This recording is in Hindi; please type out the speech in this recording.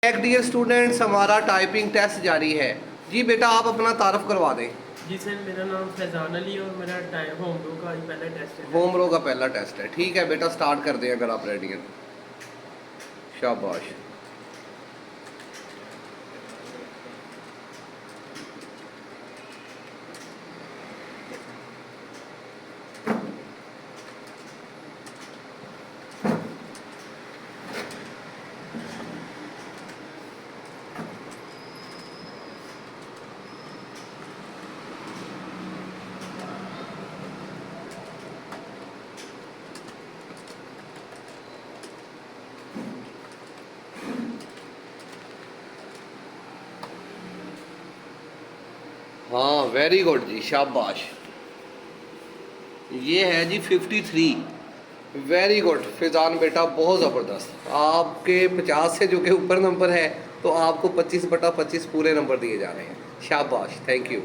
एक डियर स्टूडेंट्स, हमारा टाइपिंग टेस्ट जारी है। जी बेटा, आप अपना तारफ़ करवा दें। जी सर, मेरा नाम फैज़ान अली और मेरा होम रो का ही पहला टेस्ट है। होम रो का पहला टेस्ट है। ठीक है बेटा, स्टार्ट कर दें अगर आप रेडी हैं। शाबाश। हाँ, वेरी गुड जी, शाबाश। ये है जी 53। वेरी गुड फैज़ान बेटा, बहुत ज़बरदस्त। आपके 50 से जो कि ऊपर नंबर है, तो आपको 25/25 पूरे नंबर दिए जा रहे हैं। शाबाश, थैंक यू।